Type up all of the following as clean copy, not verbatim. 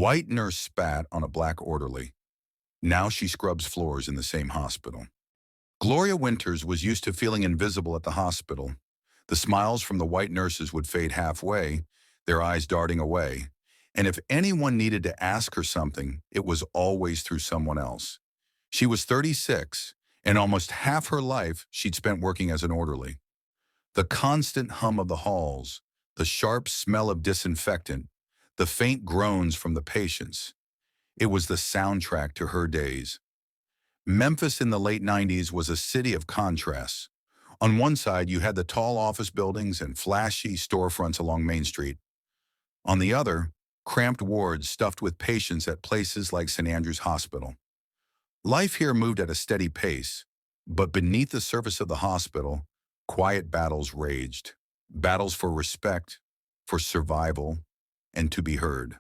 White nurse spat on a black orderly. Now she scrubs floors in the same hospital. Gloria Winters was used to feeling invisible at the hospital. The smiles from the white nurses would fade halfway, their eyes darting away. And if anyone needed to ask her something, it was always through someone else. She was 36, and almost half her life she'd spent working as an orderly. The constant hum of the halls, the sharp smell of disinfectant, the faint groans from the patients. It was the soundtrack to her days. Memphis in the late 90s was a city of contrasts. On one side, you had the tall office buildings and flashy storefronts along Main Street. On the other, cramped wards stuffed with patients at places like St. Andrew's Hospital. Life here moved at a steady pace, but beneath the surface of the hospital, quiet battles raged. Battles for respect, for survival, and to be heard.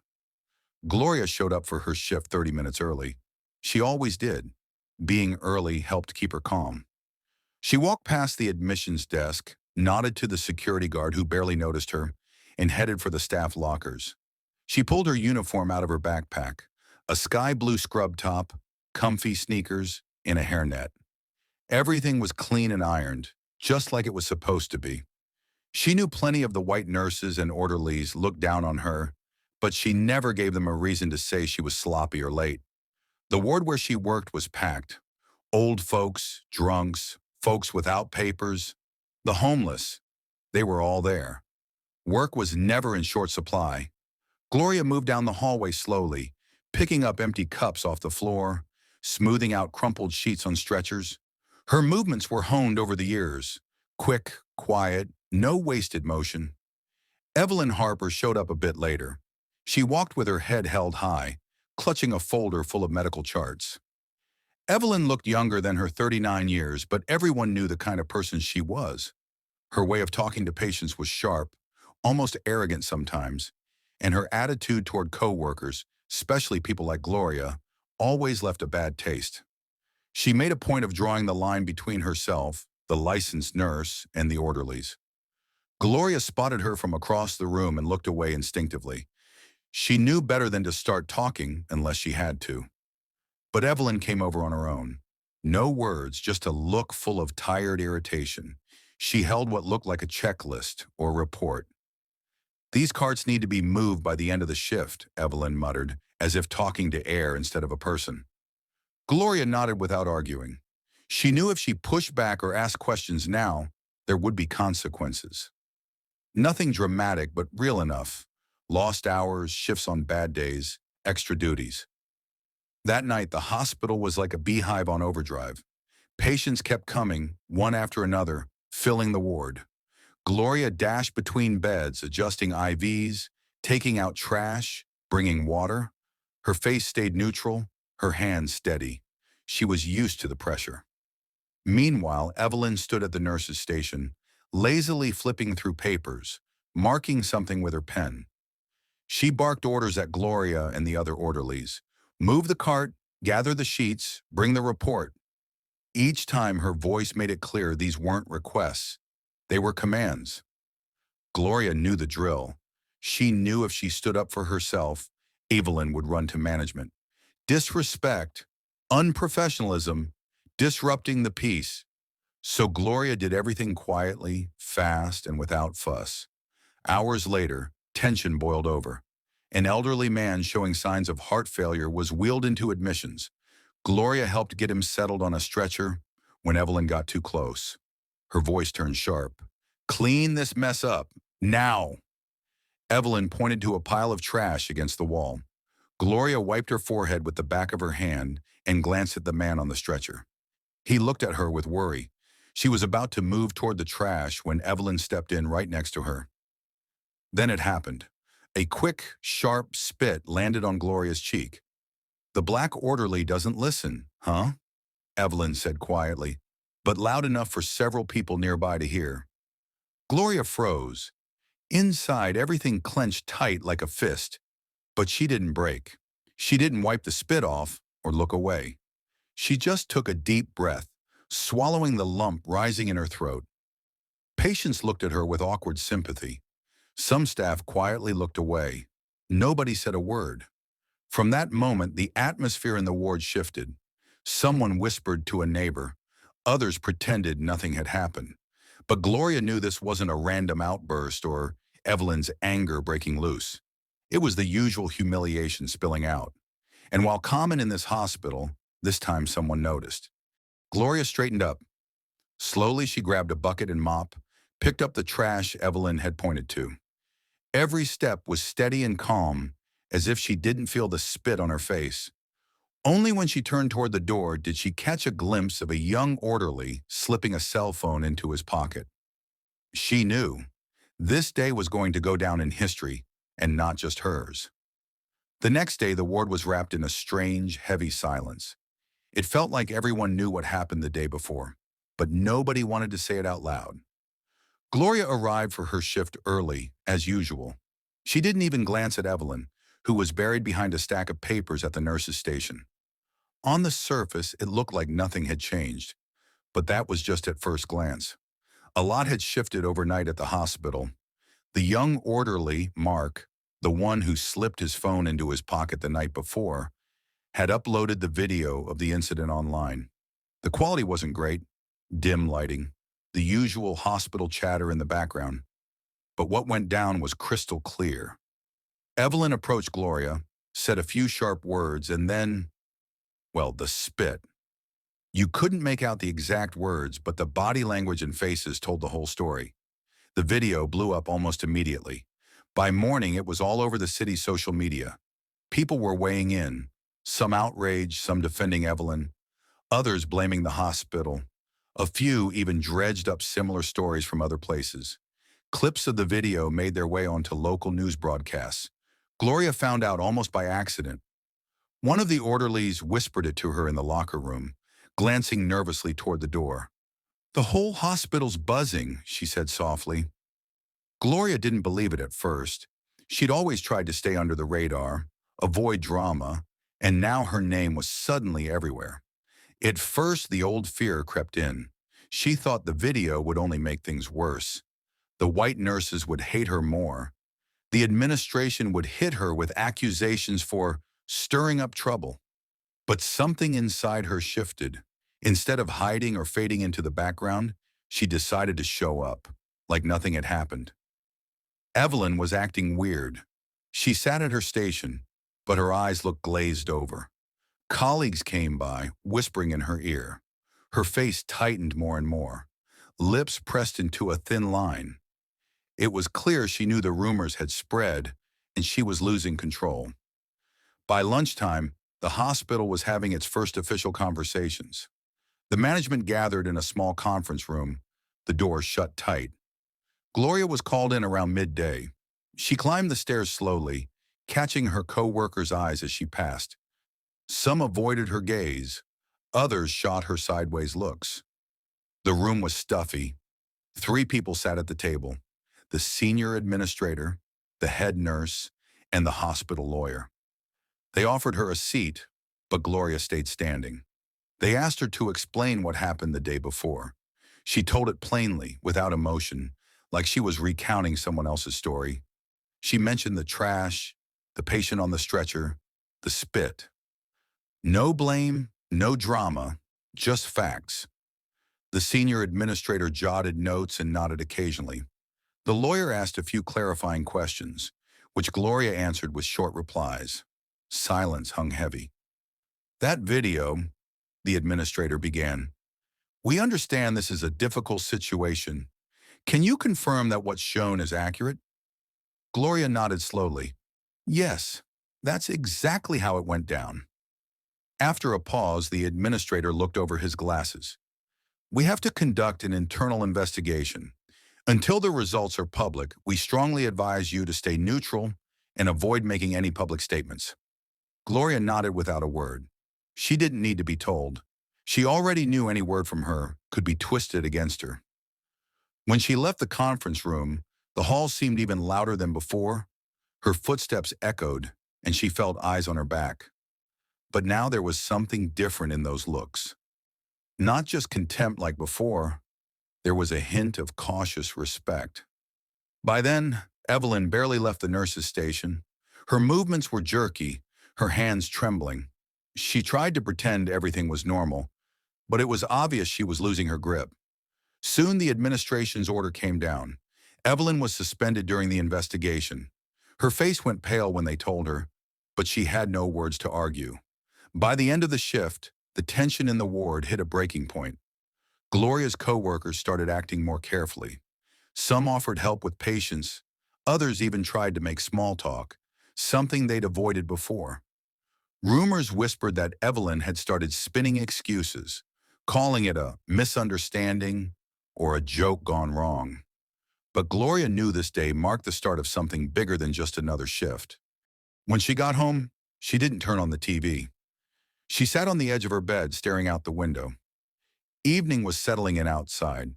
Gloria showed up for her shift 30 minutes early. She always did. Being early helped keep her calm. She walked past the admissions desk, nodded to the security guard who barely noticed her, and headed for the staff lockers. She pulled her uniform out of her backpack, a sky blue scrub top, comfy sneakers, and a hairnet. Everything was clean and ironed, just like it was supposed to be. She knew plenty of the white nurses and orderlies looked down on her, but she never gave them a reason to say she was sloppy or late. The ward where she worked was packed. Old folks, drunks, folks without papers, the homeless, they were all there. Work was never in short supply. Gloria moved down the hallway slowly, picking up empty cups off the floor, smoothing out crumpled sheets on stretchers. Her movements were honed over the years, quick, quiet, no wasted motion. Evelyn Harper showed up a bit later. She walked with her head held high, clutching a folder full of medical charts. Evelyn looked younger than her 39 years, but everyone knew the kind of person she was. Her way of talking to patients was sharp, almost arrogant sometimes, and her attitude toward coworkers, especially people like Gloria, always left a bad taste. She made a point of drawing the line between herself, the licensed nurse, and the orderlies. Gloria spotted her from across the room and looked away instinctively. She knew better than to start talking unless she had to. But Evelyn came over on her own. No words, just a look full of tired irritation. She held what looked like a checklist or report. "These carts need to be moved by the end of the shift," Evelyn muttered, as if talking to air instead of a person. Gloria nodded without arguing. She knew if she pushed back or asked questions now, there would be consequences. Nothing dramatic, but real enough. Lost hours, shifts on bad days, extra duties. That night, the hospital was like a beehive on overdrive. Patients kept coming, one after another, filling the ward. Gloria dashed between beds, adjusting IVs, taking out trash, bringing water. Her face stayed neutral, her hands steady. She was used to the pressure. Meanwhile, Evelyn stood at the nurse's station, lazily flipping through papers, marking something with her pen. She barked orders at Gloria and the other orderlies. Move the cart, gather the sheets, bring the report. Each time her voice made it clear these weren't requests. They were commands. Gloria knew the drill. She knew if she stood up for herself, Evelyn would run to management. Disrespect, unprofessionalism, disrupting the peace. So Gloria did everything quietly, fast, and without fuss. Hours later, tension boiled over. An elderly man showing signs of heart failure was wheeled into admissions. Gloria helped get him settled on a stretcher when Evelyn got too close. Her voice turned sharp. "Clean this mess up, now!" Evelyn pointed to a pile of trash against the wall. Gloria wiped her forehead with the back of her hand and glanced at the man on the stretcher. He looked at her with worry. She was about to move toward the trash when Evelyn stepped in right next to her. Then it happened. A quick, sharp spit landed on Gloria's cheek. "The black orderly doesn't listen, huh?" Evelyn said quietly, but loud enough for several people nearby to hear. Gloria froze. Inside, everything clenched tight like a fist. But she didn't break. She didn't wipe the spit off or look away. She just took a deep breath, swallowing the lump rising in her throat. Patients looked at her with awkward sympathy. Some staff quietly looked away. Nobody said a word. From that moment, the atmosphere in the ward shifted. Someone whispered to a neighbor. Others pretended nothing had happened. But Gloria knew this wasn't a random outburst or Evelyn's anger breaking loose. It was the usual humiliation spilling out. And while common in this hospital, this time someone noticed. Gloria straightened up. Slowly, she grabbed a bucket and mop, picked up the trash Evelyn had pointed to. Every step was steady and calm, as if she didn't feel the spit on her face. Only when she turned toward the door did she catch a glimpse of a young orderly slipping a cell phone into his pocket. She knew this day was going to go down in history, and not just hers. The next day, the ward was wrapped in a strange, heavy silence. It felt like everyone knew what happened the day before, but nobody wanted to say it out loud. Gloria arrived for her shift early, as usual. She didn't even glance at Evelyn, who was buried behind a stack of papers at the nurse's station. On the surface, it looked like nothing had changed, but that was just at first glance. A lot had shifted overnight at the hospital. The young orderly, Mark, the one who slipped his phone into his pocket the night before, had uploaded the video of the incident online. The quality wasn't great, dim lighting, the usual hospital chatter in the background. But what went down was crystal clear. Evelyn approached Gloria, said a few sharp words, and then, well, the spit. You couldn't make out the exact words, but the body language and faces told the whole story. The video blew up almost immediately. By morning, it was all over the city's social media. People were weighing in, some outraged, some defending Evelyn, others blaming the hospital. A few even dredged up similar stories from other places. Clips of the video made their way onto local news broadcasts. Gloria found out almost by accident. One of the orderlies whispered it to her in the locker room, glancing nervously toward the door. "The whole hospital's buzzing," she said softly. Gloria didn't believe it at first. She'd always tried to stay under the radar, avoid drama, and now her name was suddenly everywhere. At first, the old fear crept in. She thought the video would only make things worse. The white nurses would hate her more. The administration would hit her with accusations for stirring up trouble. But something inside her shifted. Instead of hiding or fading into the background, she decided to show up, like nothing had happened. Evelyn was acting weird. She sat at her station, but her eyes looked glazed over. Colleagues came by, whispering in her ear. Her face tightened more and more, lips pressed into a thin line. It was clear she knew the rumors had spread, and she was losing control. By lunchtime, the hospital was having its first official conversations. The management gathered in a small conference room, the doors shut tight. Gloria was called in around midday. She climbed the stairs slowly, catching her co-workers' eyes as she passed. Some avoided her gaze, others shot her sideways looks. The room was stuffy. 3 people sat at the table: the senior administrator, the head nurse, and the hospital lawyer. They offered her a seat, but Gloria stayed standing. They asked her to explain what happened the day before. She told it plainly, without emotion, like she was recounting someone else's story. She mentioned the trash, the patient on the stretcher, the spit. No blame, no drama, just facts. The senior administrator jotted notes and nodded occasionally. The lawyer asked a few clarifying questions, which Gloria answered with short replies. Silence hung heavy. "That video," the administrator began. "We understand this is a difficult situation. Can you confirm that what's shown is accurate?" Gloria nodded slowly. "Yes, that's exactly how it went down." After a pause, the administrator looked over his glasses. "We have to conduct an internal investigation. Until the results are public, we strongly advise you to stay neutral and avoid making any public statements." Gloria nodded without a word. She didn't need to be told. She already knew any word from her could be twisted against her. When she left the conference room, the hall seemed even louder than before. Her footsteps echoed, and she felt eyes on her back. But now there was something different in those looks. Not just contempt like before, there was a hint of cautious respect. By then, Evelyn barely left the nurse's station. Her movements were jerky, her hands trembling. She tried to pretend everything was normal, but it was obvious she was losing her grip. Soon the administration's order came down. Evelyn was suspended during the investigation. Her face went pale when they told her, but she had no words to argue. By the end of the shift, the tension in the ward hit a breaking point. Gloria's co-workers started acting more carefully. Some offered help with patients. Others even tried to make small talk, something they'd avoided before. Rumors whispered that Evelyn had started spinning excuses, calling it a misunderstanding or a joke gone wrong. But Gloria knew this day marked the start of something bigger than just another shift. When she got home, she didn't turn on the TV. She sat on the edge of her bed, staring out the window. Evening was settling in outside,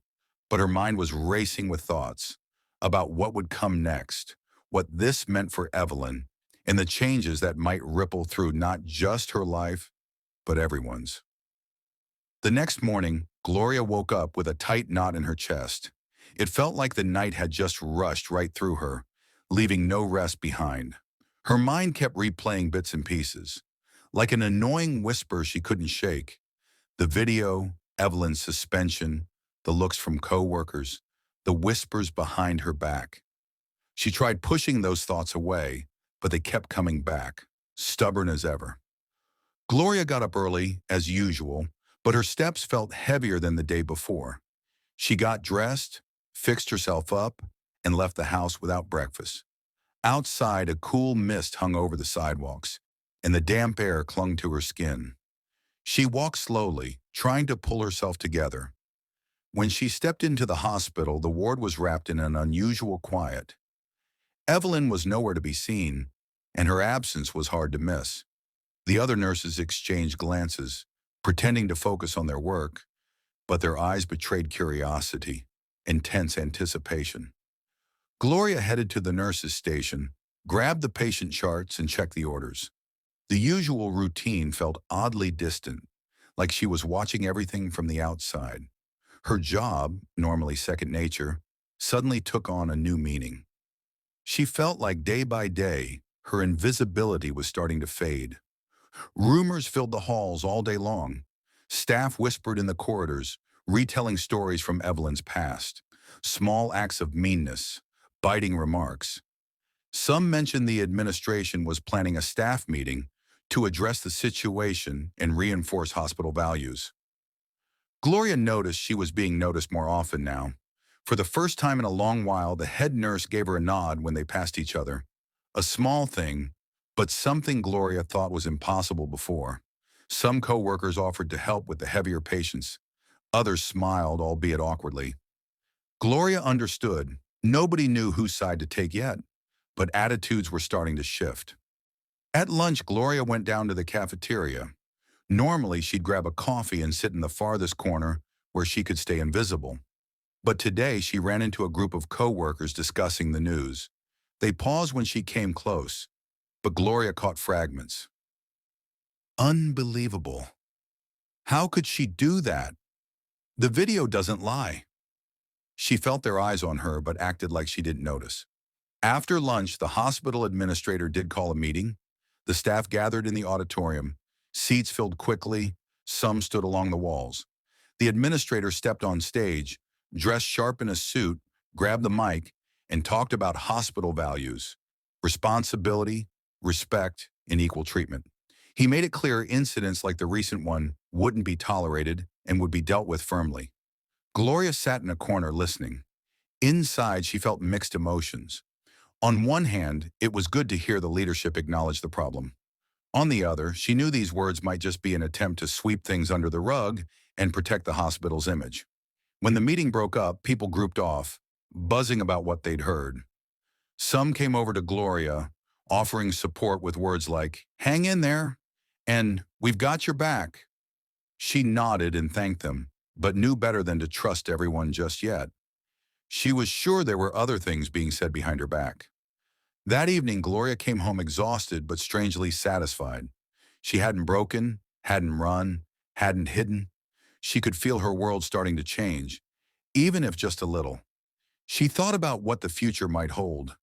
but her mind was racing with thoughts about what would come next, what this meant for Evelyn, and the changes that might ripple through not just her life, but everyone's. The next morning, Gloria woke up with a tight knot in her chest. It felt like the night had just rushed right through her, leaving no rest behind. Her mind kept replaying bits and pieces, like an annoying whisper she couldn't shake. The video, Evelyn's suspension, the looks from co-workers, the whispers behind her back. She tried pushing those thoughts away, but they kept coming back, stubborn as ever. Gloria got up early, as usual, but her steps felt heavier than the day before. She got dressed, fixed herself up, and left the house without breakfast. Outside, a cool mist hung over the sidewalks, and the damp air clung to her skin. She walked slowly, trying to pull herself together. When she stepped into the hospital, the ward was wrapped in an unusual quiet. Evelyn was nowhere to be seen, and her absence was hard to miss. The other nurses exchanged glances, pretending to focus on their work, but their eyes betrayed curiosity, intense anticipation. Gloria headed to the nurses' station, grabbed the patient charts, and checked the orders. The usual routine felt oddly distant, like she was watching everything from the outside. Her job, normally second nature, suddenly took on a new meaning. She felt like day by day, her invisibility was starting to fade. Rumors filled the halls all day long. Staff whispered in the corridors, retelling stories from Evelyn's past. Small acts of meanness, biting remarks. Some mentioned the administration was planning a staff meeting to address the situation and reinforce hospital values. Gloria noticed she was being noticed more often now. For the first time in a long while, the head nurse gave her a nod when they passed each other. A small thing, but something Gloria thought was impossible before. Some co-workers offered to help with the heavier patients. Others smiled, albeit awkwardly. Gloria understood. Nobody knew whose side to take yet, but attitudes were starting to shift. At lunch, Gloria went down to the cafeteria. Normally, she'd grab a coffee and sit in the farthest corner where she could stay invisible. But today, she ran into a group of co-workers discussing the news. They paused when she came close, but Gloria caught fragments. Unbelievable. How could she do that? The video doesn't lie. She felt their eyes on her but acted like she didn't notice. After lunch, the hospital administrator did call a meeting. The staff gathered in the auditorium. Seats filled quickly, some stood along the walls. The administrator stepped on stage, dressed sharp in a suit, grabbed the mic, and talked about hospital values, responsibility, respect, and equal treatment. He made it clear incidents like the recent one wouldn't be tolerated and would be dealt with firmly. Gloria sat in a corner listening. Inside, she felt mixed emotions. On one hand, it was good to hear the leadership acknowledge the problem. On the other, she knew these words might just be an attempt to sweep things under the rug and protect the hospital's image. When the meeting broke up, people grouped off, buzzing about what they'd heard. Some came over to Gloria, offering support with words like, "Hang in there," and "We've got your back." She nodded and thanked them, but knew better than to trust everyone just yet. She was sure there were other things being said behind her back. That evening, Gloria came home exhausted but strangely satisfied. She hadn't broken, hadn't run, hadn't hidden. She could feel her world starting to change, even if just a little. She thought about what the future might hold.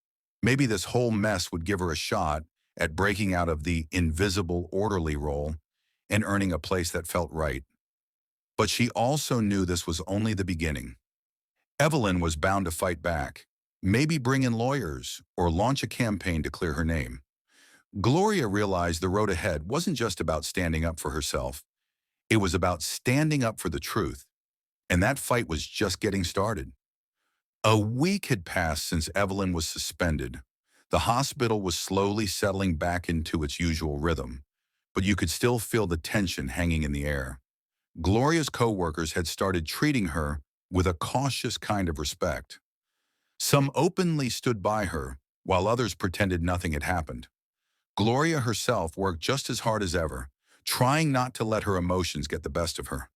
Maybe this whole mess would give her a shot at breaking out of the invisible orderly role and earning a place that felt right. But she also knew this was only the beginning. Evelyn was bound to fight back, maybe bring in lawyers or launch a campaign to clear her name. Gloria realized the road ahead wasn't just about standing up for herself. It was about standing up for the truth, and that fight was just getting started. A week had passed since Evelyn was suspended. The hospital was slowly settling back into its usual rhythm, but you could still feel the tension hanging in the air. Gloria's co-workers had started treating her with a cautious kind of respect. Some openly stood by her, while others pretended nothing had happened. Gloria herself worked just as hard as ever, trying not to let her emotions get the best of her.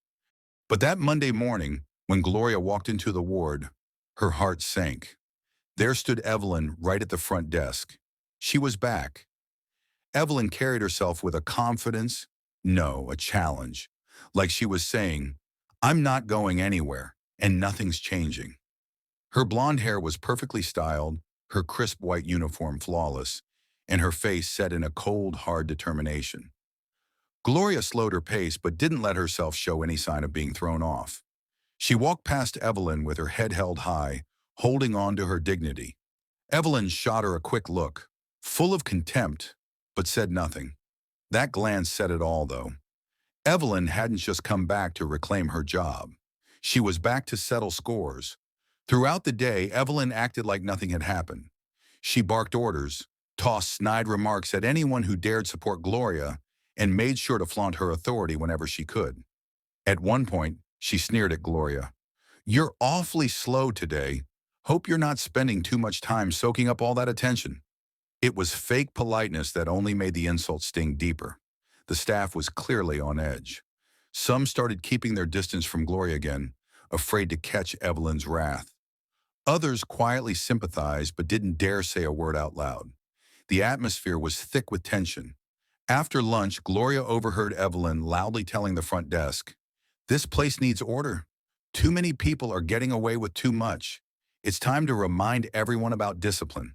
But that Monday morning, when Gloria walked into the ward, her heart sank. There stood Evelyn right at the front desk. She was back. Evelyn carried herself with a confidence, no, a challenge, like she was saying, "I'm not going anywhere, and nothing's changing." Her blonde hair was perfectly styled, her crisp white uniform flawless, and her face set in a cold, hard determination. Gloria slowed her pace but didn't let herself show any sign of being thrown off. She walked past Evelyn with her head held high, holding on to her dignity. Evelyn shot her a quick look, full of contempt, but said nothing. That glance said it all, though. Evelyn hadn't just come back to reclaim her job. She was back to settle scores. Throughout the day, Evelyn acted like nothing had happened. She barked orders, tossed snide remarks at anyone who dared support Gloria, and made sure to flaunt her authority whenever she could. At one point, she sneered at Gloria. "You're awfully slow today. Hope you're not spending too much time soaking up all that attention." It was fake politeness that only made the insult sting deeper. The staff was clearly on edge. Some started keeping their distance from Gloria again, afraid to catch Evelyn's wrath. Others quietly sympathized but didn't dare say a word out loud. The atmosphere was thick with tension. After lunch, Gloria overheard Evelyn loudly telling the front desk, "This place needs order. Too many people are getting away with too much. It's time to remind everyone about discipline."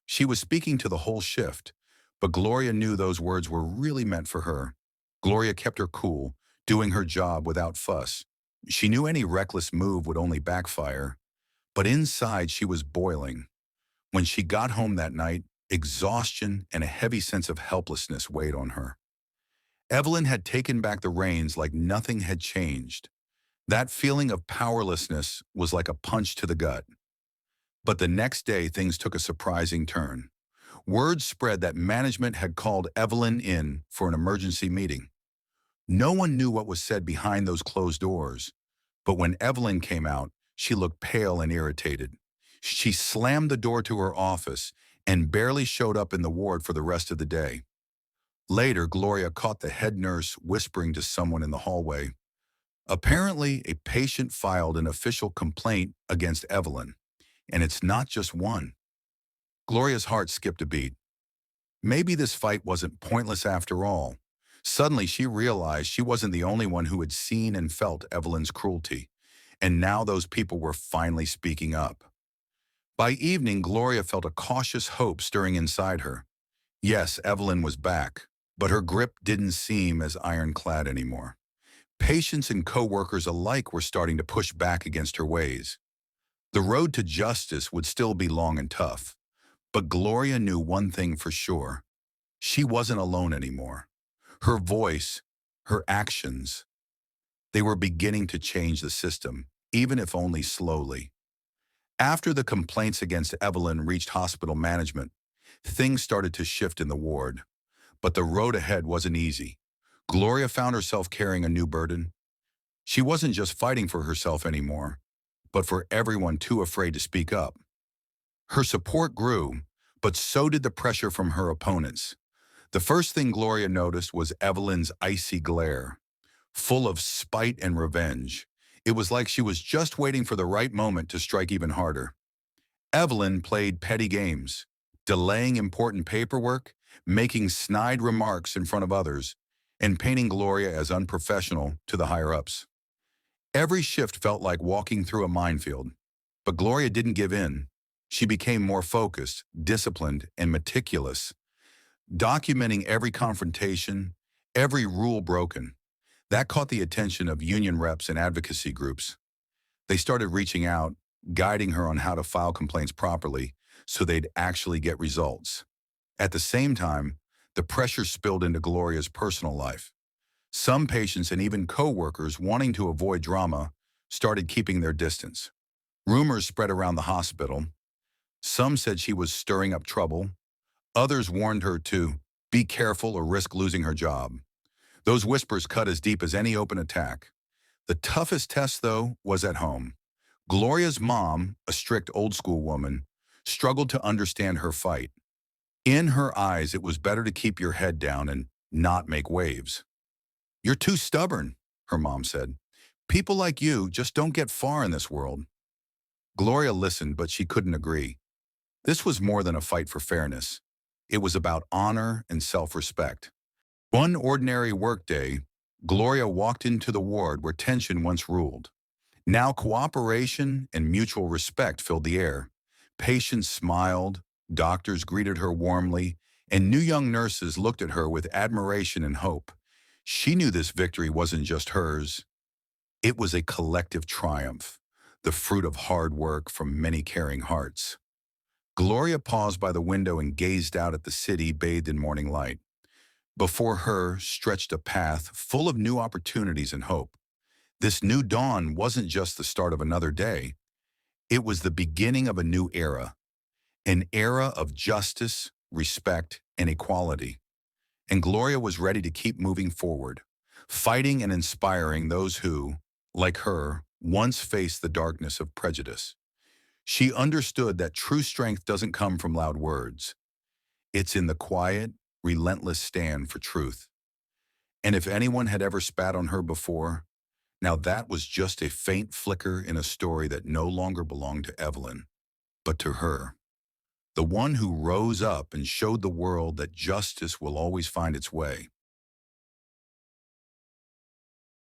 She was speaking to the whole shift, but Gloria knew those words were really meant for her. Gloria kept her cool, doing her job without fuss. She knew any reckless move would only backfire, but inside she was boiling. When she got home that night, exhaustion and a heavy sense of helplessness weighed on her. Evelyn had taken back the reins like nothing had changed. That feeling of powerlessness was like a punch to the gut. But the next day, things took a surprising turn. Word spread that management had called Evelyn in for an emergency meeting. No one knew what was said behind those closed doors, but when Evelyn came out, she looked pale and irritated. She slammed the door to her office and barely showed up in the ward for the rest of the day. Later, Gloria caught the head nurse whispering to someone in the hallway. Apparently, a patient filed an official complaint against Evelyn, and it's not just one. Gloria's heart skipped a beat. Maybe this fight wasn't pointless after all. Suddenly, she realized she wasn't the only one who had seen and felt Evelyn's cruelty, and now those people were finally speaking up. By evening, Gloria felt a cautious hope stirring inside her. Yes, Evelyn was back, but her grip didn't seem as ironclad anymore. Patients and co-workers alike were starting to push back against her ways. The road to justice would still be long and tough, but Gloria knew one thing for sure. She wasn't alone anymore. Her voice, her actions, they were beginning to change the system, even if only slowly. After the complaints against Evelyn reached hospital management, things started to shift in the ward. But the road ahead wasn't easy. Gloria found herself carrying a new burden. She wasn't just fighting for herself anymore, but for everyone too afraid to speak up. Her support grew, but so did the pressure from her opponents. The first thing Gloria noticed was Evelyn's icy glare, full of spite and revenge. It was like she was just waiting for the right moment to strike even harder. Evelyn played petty games, delaying important paperwork, making snide remarks in front of others, and painting Gloria as unprofessional to the higher-ups. Every shift felt like walking through a minefield, but Gloria didn't give in. She became more focused, disciplined, and meticulous. documenting every confrontation, every rule broken. That caught the attention of union reps and advocacy groups. They started reaching out, guiding her on how to file complaints properly so they'd actually get results. At the same time, the pressure spilled into Gloria's personal life. Some patients and even co-workers, wanting to avoid drama, started keeping their distance. Rumors spread around the hospital. Some said she was stirring up trouble. Others warned her to be careful or risk losing her job. Those whispers cut as deep as any open attack. The toughest test, though, was at home. Gloria's mom, a strict old-school woman, struggled to understand her fight. In her eyes, it was better to keep your head down and not make waves. "You're too stubborn," her mom said. "People like you just don't get far in this world." Gloria listened, but she couldn't agree. This was more than a fight for fairness. It was about honor and self-respect. One ordinary workday, Gloria walked into the ward where tension once ruled. Now cooperation and mutual respect filled the air. Patients smiled, doctors greeted her warmly, and new young nurses looked at her with admiration and hope. She knew this victory wasn't just hers. It was a collective triumph, the fruit of hard work from many caring hearts. Gloria paused by the window and gazed out at the city bathed in morning light. Before her stretched a path full of new opportunities and hope. This new dawn wasn't just the start of another day. It was the beginning of a new era, an era of justice, respect, and equality. And Gloria was ready to keep moving forward, fighting and inspiring those who, like her, once faced the darkness of prejudice. She understood that true strength doesn't come from loud words. It's in the quiet, relentless stand for truth. And if anyone had ever spat on her before, now that was just a faint flicker in a story that no longer belonged to Evelyn, but to her. The one who rose up and showed the world that justice will always find its way.